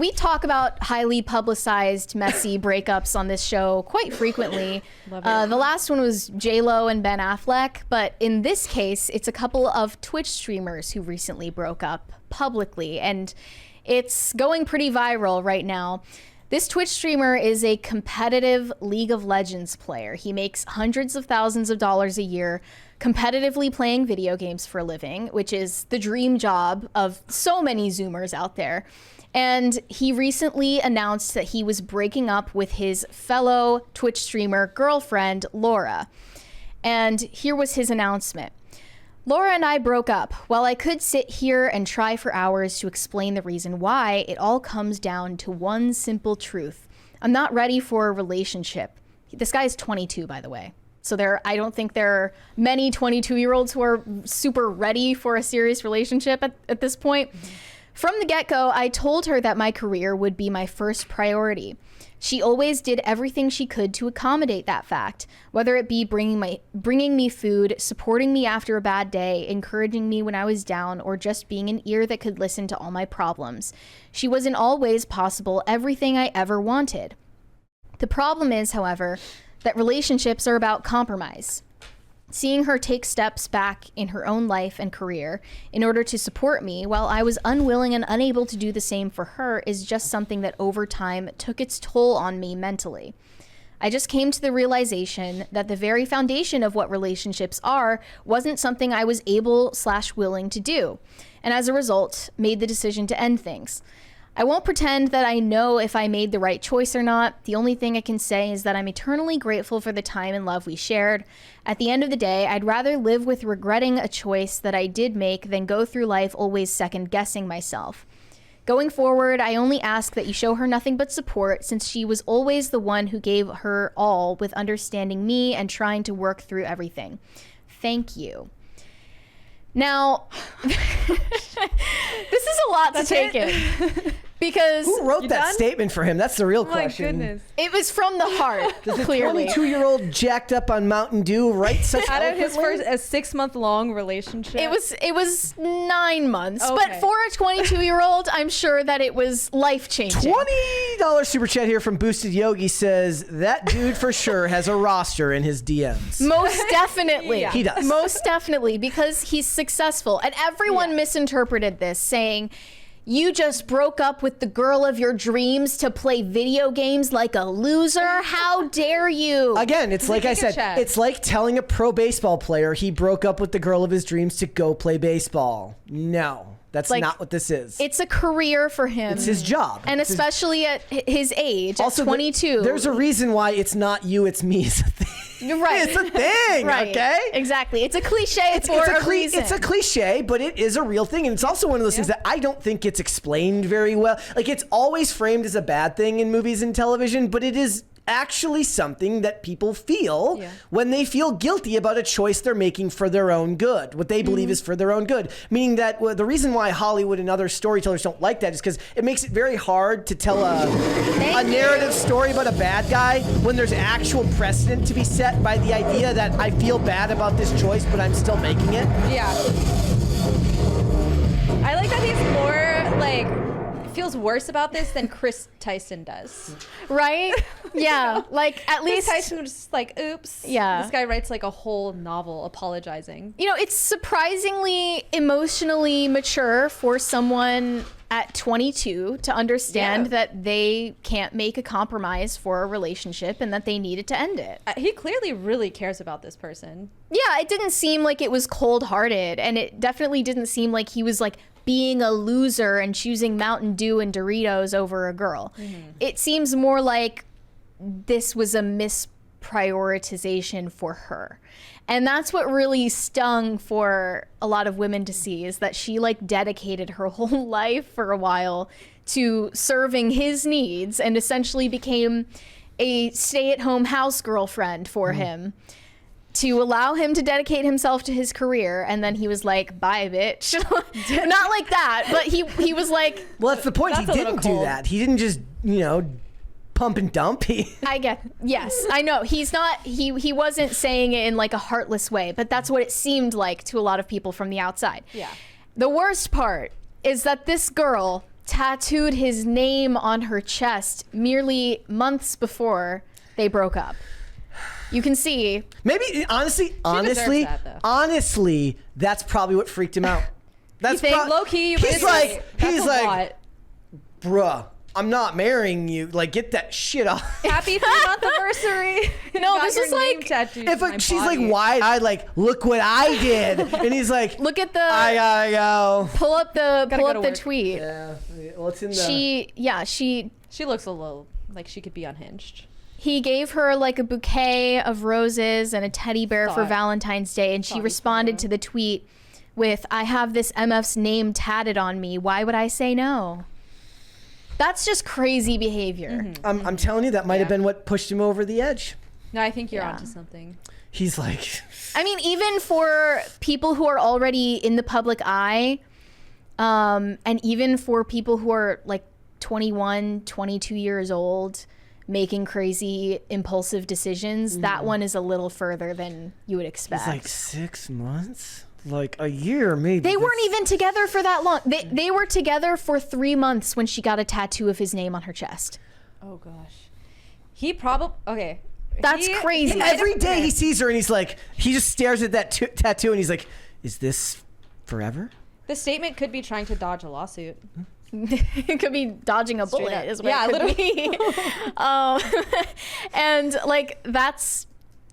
we talk about highly publicized, messy breakups on this show quite frequently. The last one was J-Lo and Ben Affleck, but in this case, it's a couple of Twitch streamers who recently broke up publicly, and it's going pretty viral right now. This Twitch streamer is a competitive League of Legends player. He makes hundreds of thousands of dollars a year competitively playing video games for a living, which is the dream job of so many Zoomers out there. And he recently announced that he was breaking up with his fellow Twitch streamer girlfriend, Laura. And here was his announcement. Laura and I broke up. While I could sit here and try for hours to explain the reason why, it all comes down to one simple truth. I'm not ready for a relationship. This guy is 22, by the way. So I don't think there are many 22-year-olds who are super ready for a serious relationship at this point. Mm-hmm. From the get-go, I told her that my career would be my first priority. She always did everything she could to accommodate that fact, whether it be bringing me food, supporting me after a bad day, encouraging me when I was down, or just being an ear that could listen to all my problems. She was in all ways possible everything I ever wanted. The problem is, however, that relationships are about compromise. Seeing her take steps back in her own life and career in order to support me while I was unwilling and unable to do the same for her is just something that over time took its toll on me mentally. I just came to the realization that the very foundation of what relationships are wasn't something I was able/willing to do, and as a result, made the decision to end things. I won't pretend that I know if I made the right choice or not. The only thing I can say is that I'm eternally grateful for the time and love we shared. At the end of the day, I'd rather live with regretting a choice that I did make than go through life always second-guessing myself. Going forward, I only ask that you show her nothing but support, since she was always the one who gave her all with understanding me and trying to work through everything. Thank you. Now, this is a lot to take in. Because who wrote that statement for him? That's the real question. My goodness. It was from the heart, clearly. 22-year-old jacked up on Mountain Dew write such out of his first 6-month-long relationship? It was 9 months, okay. But for a 22-year-old, I'm sure that it was life-changing. $20 super chat here from Boosted Yogi says, that dude for sure has a roster in his DMs. Most definitely. Yeah. He does. Most definitely, because he's successful. And everyone misinterpreted this, saying, you just broke up with the girl of your dreams to play video games like a loser? How dare you? Again, it's like I said, it's like telling a pro baseball player he broke up with the girl of his dreams to go play baseball. No, that's not what this is. It's a career for him. It's his job. And especially at his age, also, at 22. There's a reason why it's not you, it's me is a thing. Right. It's a thing, right. Okay? Exactly. It's a cliche for a reason. It's a cliche, but it is a real thing. And it's also one of those things that I don't think gets explained very well. Like, it's always framed as a bad thing in movies and television, but it is actually something that people feel when they feel guilty about a choice they're making for their own good, what they believe is for their own good. Meaning that the reason why Hollywood and other storytellers don't like that is because it makes it very hard to tell a narrative story about a bad guy when there's actual precedent to be set by the idea that I feel bad about this choice, but I'm still making it. Yeah. I like that he's more like feels worse about this than Chris Tyson does. Right? Yeah. Like, at least Chris Tyson was just like, oops. Yeah. This guy writes like a whole novel apologizing. You know, it's surprisingly emotionally mature for someone at 22 to understand that they can't make a compromise for a relationship and that they needed to end it. He clearly really cares about this person. Yeah, it didn't seem like it was cold-hearted, and it definitely didn't seem like he was like being a loser and choosing Mountain Dew and Doritos over a girl. It seems more like this was a misprioritization for her. And that's what really stung for a lot of women to see, is that she like dedicated her whole life for a while to serving his needs and essentially became a stay-at-home house girlfriend for him, to allow him to dedicate himself to his career. And then he was like, bye, bitch. Not like that, but he was like... Well, that's the point. He didn't do that. He didn't just, pump and dump. Yes, I know. He's not, he wasn't saying it in like a heartless way, but that's what it seemed like to a lot of people from the outside. Yeah. The worst part is that this girl tattooed his name on her chest merely months before they broke up. You can see. Maybe honestly, that, though. honestly, that's probably what freaked him out. That's You think Low key, he's like, lot. bruh, I'm not marrying you. Like, get that shit off. Happy 3-month anniversary. No, Got this your is name like- tattooed If on my she's body. like wide-eyed, like, look what I did, and he's like, Look at I the gotta go. pull up the Gotta go to work. tweet. Yeah, well, it's in the. She looks a little like she could be unhinged. He gave her like a bouquet of roses and a teddy bear for Thought- Valentine's Day, and she responded to the tweet with, "I have this MF's name tatted on me. Why would I say no?" That's just crazy behavior. I'm telling you, that might have been what pushed him over the edge. No, I think you're Yeah. onto something. He's like, I mean, even for people who are already in the public eye, and even for people who are like 21, 22 years old, making crazy impulsive decisions, that one is a little further than you would expect. he's like 6 months, like a year, maybe. They weren't even together for that long. They were together for 3 months when she got a tattoo of his name on her chest. Oh gosh. He probably okay. That's crazy. Every day he sees her, and he's like, he just stares at that tattoo, and he's like, "Is this forever?" The statement could be trying to dodge a lawsuit. It could be dodging a bullet, up. is what Yeah, it could be. And like that's,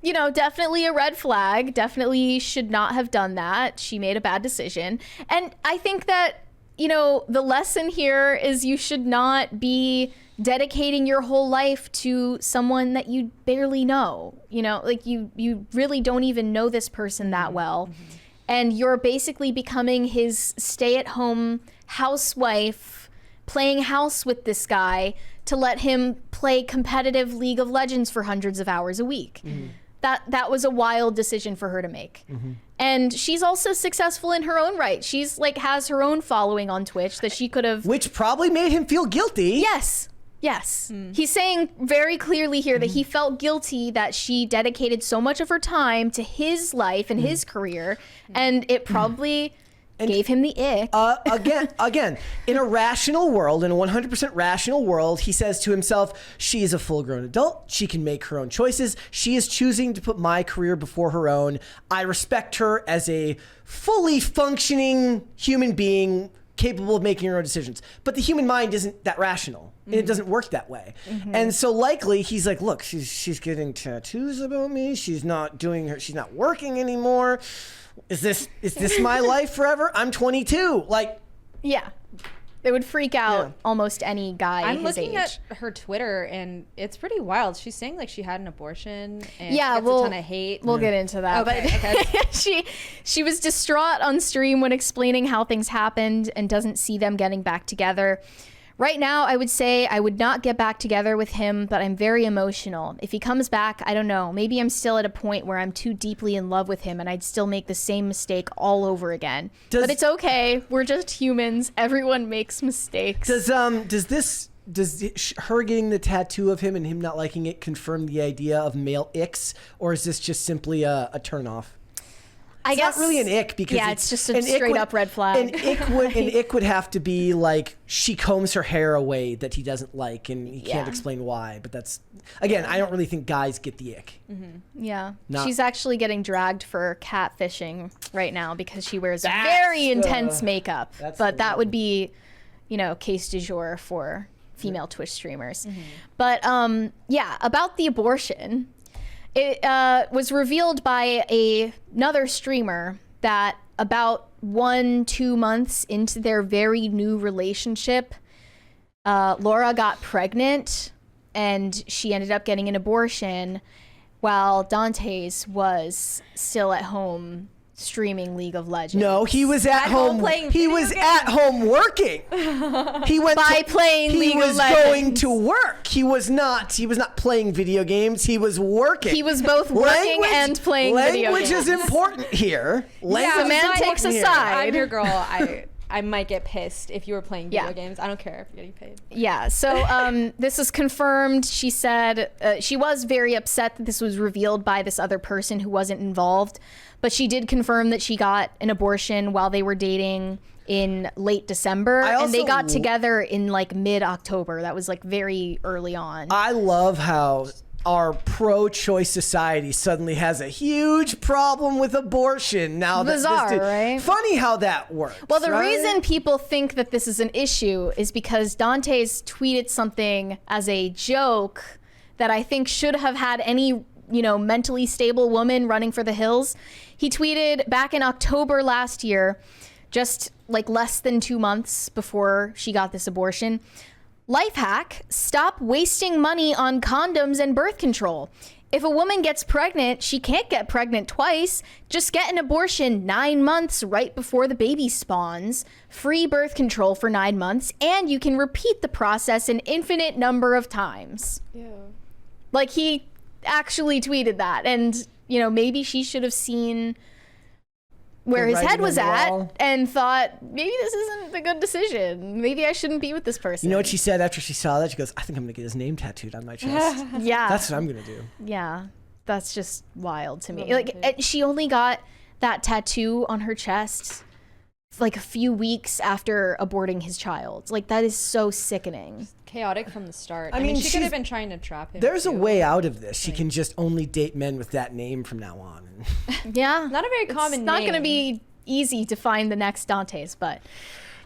you know, definitely a red flag. Definitely should not have done that. She made a bad decision. And I think that, you know, the lesson here is you should not be dedicating your whole life to someone that you barely know. You know, like you really don't even know this person that well. And you're basically becoming his stay-at-home housewife, playing house with this guy to let him play competitive League of Legends for hundreds of hours a week. That was a wild decision for her to make. And she's also successful in her own right. She's like has her own following on Twitch that she could have. Which probably made him feel guilty. Yes. He's saying very clearly here that he felt guilty that she dedicated so much of her time to his life and his career, and it probably gave him the ick. Again, in a rational world, in a 100% rational world, he says to himself, she is a full-grown adult. She can make her own choices. She is choosing to put my career before her own. I respect her as a fully functioning human being capable of making her own decisions. But the human mind isn't that rational. And it doesn't work that way. And so likely he's like, look, she's getting tattoos about me. She's not working anymore. Is this my life forever? I'm 22. Like, Yeah. It would freak out Yeah. almost any guy I'm his looking age. at her Twitter and it's pretty wild. She's saying like she had an abortion and Yeah, gets a ton of hate. We'll get into that. Okay, But she was distraught on stream when explaining how things happened and doesn't see them getting back together. Right now, I would say I would not get back together with him, but I'm very emotional. If he comes back, I don't know. Maybe I'm still at a point where I'm too deeply in love with him and I'd still make the same mistake all over again. But it's okay. We're just humans. Everyone makes mistakes. does her getting the tattoo of him and him not liking it confirm the idea of male icks, or is this just simply a turnoff? I guess Not really an ick because it's just a an ick straight up red flag. An ick would have to be like she combs her hair away that he doesn't like and he can't explain why. But that's, again, I don't really think guys get the ick. Yeah. Not- She's actually getting dragged for catfishing right now because she wears very intense makeup. that's But the that would be, you know, case du jour for female Twitch streamers. But yeah, about the abortion, it was revealed by another streamer that about 1-2 months into their very new relationship, Laura got pregnant and she ended up getting an abortion while Dante's was still at home streaming League of Legends. No, he was at home. playing He video was games. at home working. He went By playing League of He was going Legends. to work. He was not playing video games. He was working. He was both working and playing video Language games. is important here. Language is Semantics important here. aside. I'm your girl. I might get pissed if you were playing video Yeah. games. I don't care if you're getting paid. Yeah, so this is confirmed. She said she was very upset that this was revealed by this other person who wasn't involved, but she did confirm that she got an abortion while they were dating in late December, I and they also got together in like mid-October. That was like very early on. I love how our pro-choice society suddenly has a huge problem with abortion now. Bizarre, right? Funny how that works. Well, the right? reason people think that this is an issue is because Dante's tweeted something as a joke that I think should have had any, mentally stable woman running for the hills. He tweeted back in October last year, just like less than 2 months before she got this abortion. Life hack, stop wasting money on condoms and birth control. If a woman gets pregnant, she can't get pregnant twice. Just get an abortion 9 months right before the baby spawns. Free birth control for 9 months, and you can repeat the process an infinite number of times. Yeah. Like, he actually tweeted that, and, maybe she should have seen where his head was at and thought, maybe this isn't a good decision. Maybe I shouldn't be with this person. You know what she said after she saw that? She goes, I think I'm going to get his name tattooed on my chest. Yeah. That's what I'm going to do. Yeah. That's just wild to me. Like, she only got that tattoo on her chest like a few weeks after aborting his child. Like, that is so sickening. Chaotic from the start. I mean, she could have been trying to trap him. There's a too. way out of this. She can just only date men with that name from now on. Yeah. Not a very common It's not name. going to be easy to find the next Dante's, but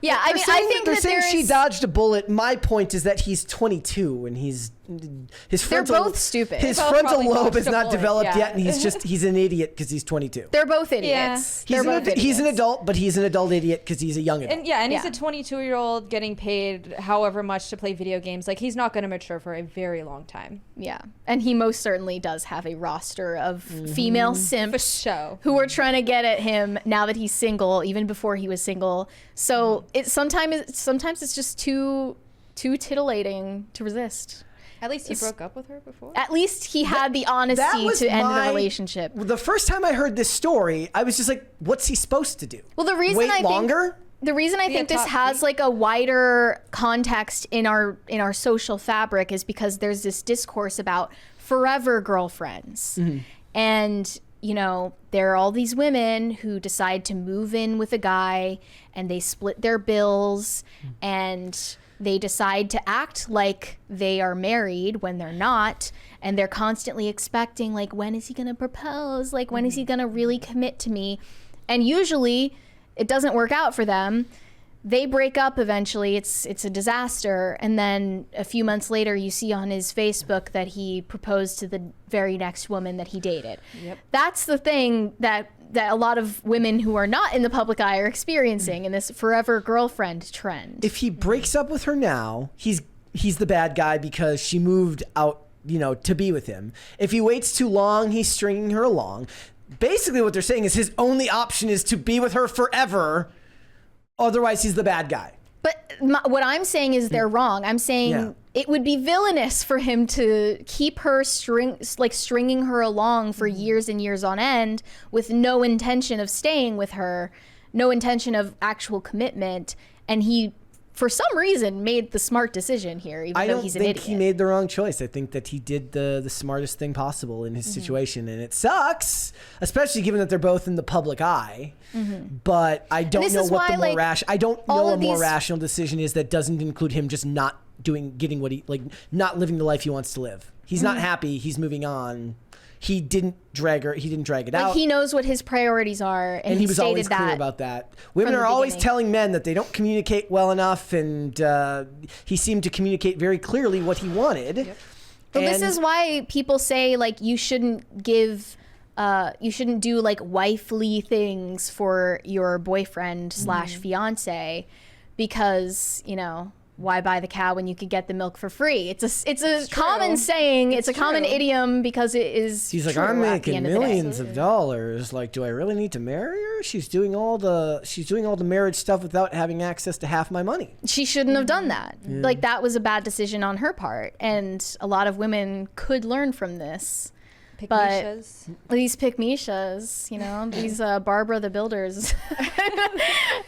yeah, I They're mean, saying- I think they're that saying she there's... dodged a bullet. My point is that he's 22 and his They're frontal, both stupid. His They both frontal probably lobe dodged is a not bullet, developed yeah. yet, and he's an idiot because he's 22. They're both idiots. He's They're both he's an idiots. adult, but he's an adult idiot because he's a young adult. And he's Yeah. a 22-year-old getting paid however much to play video games. Like, he's not going to mature for a very long time. Yeah, and he most certainly does have a roster of female For simps show. who are trying to get at him now that he's single, even before he was single. So sometimes it's just too titillating to resist. At least he broke up with her before. At least he had the honesty to end the relationship. The first time I heard this story, I was just like, what's he supposed to do? Well, the reason Wait I longer? The reason I Be a think this top has freak. like a wider context in our social fabric is because there's this discourse about forever girlfriends. And there are all these women who decide to move in with a guy and they split their bills and they decide to act like they are married when they're not, and they're constantly expecting, like, when is he going to propose? Like, when is he going to really commit to me? And usually it doesn't work out for them. They break up eventually. It's a disaster. And then a few months later, you see on his Facebook that he proposed to the very next woman that he dated. Yep. That's the thing that a lot of women who are not in the public eye are experiencing in this forever girlfriend trend. If he breaks up with her now, he's the bad guy because she moved out, to be with him. If he waits too long, he's stringing her along. Basically what they're saying is his only option is to be with her forever. Otherwise, he's the bad guy. But what I'm saying is they're wrong. I'm saying it would be villainous for him to keep her stringing her along for years and years on end with no intention of staying with her, no intention of actual commitment. And he, for some reason, made the smart decision here, even though he's an idiot. I don't think he made the wrong choice. I think that he did the smartest thing possible in his situation. And it sucks, especially given that they're both in the public eye. But I don't know what the more rational. I don't know a more rational decision is that doesn't include him just not getting what he not living the life he wants to live. He's not happy. He's moving on. He didn't drag it out. He knows what his priorities are, and he was stated always clear that about that. Women are always telling men that they don't communicate well enough, and he seemed to communicate very clearly what he wanted. Well, this is why people say you shouldn't give. You shouldn't do wifely things for your boyfriend / fiance, because why buy the cow when you could get the milk for free? It's a common saying. It's a common idiom because it is. He's like, true I'm at the making end of the day. millions of dollars. Like, do I really need to marry her? She's doing all the marriage stuff without having access to half my money. She shouldn't have done that. That was a bad decision on her part, and a lot of women could learn from this. But these pick-me-shas, these Barbara the Builders.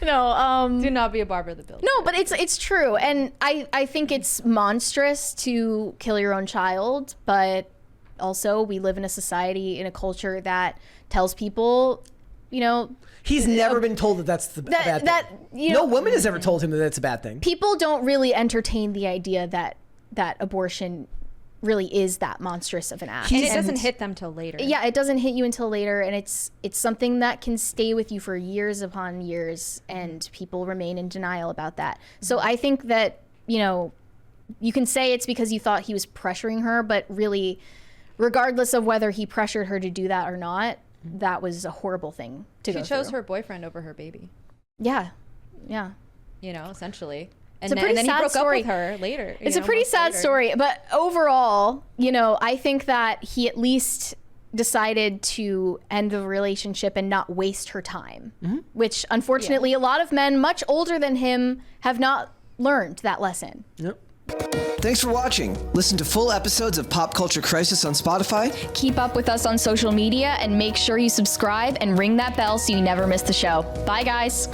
No, do not be a Barbara the Builder. No, but it's true. And I think it's monstrous to kill your own child, but also we live in a society, in a culture that tells people you know, He's never been told that that's the bad thing. No woman has ever told him that that's a bad thing. People don't really entertain the idea that abortion really is that monstrous of an act. And it doesn't hit them till later. Yeah, it doesn't hit you until later, and it's something that can stay with you for years upon years, and people remain in denial about that. So I think that, you know, you can say it's because you thought he was pressuring her, but really, regardless of whether he pressured her to do that or not, that was a horrible thing to go through. She chose her boyfriend over her baby. Yeah. You know, essentially. It's a pretty then sad he broke story. up with her later. It's a pretty sad story, but overall, you know, I think that he at least decided to end the relationship and not waste her time, which unfortunately a lot of men much older than him have not learned that lesson. Yep. Thanks for watching. Listen to full episodes of Pop Culture Crisis on Spotify. Keep up with us on social media and make sure you subscribe and ring that bell so you never miss the show. Bye, guys.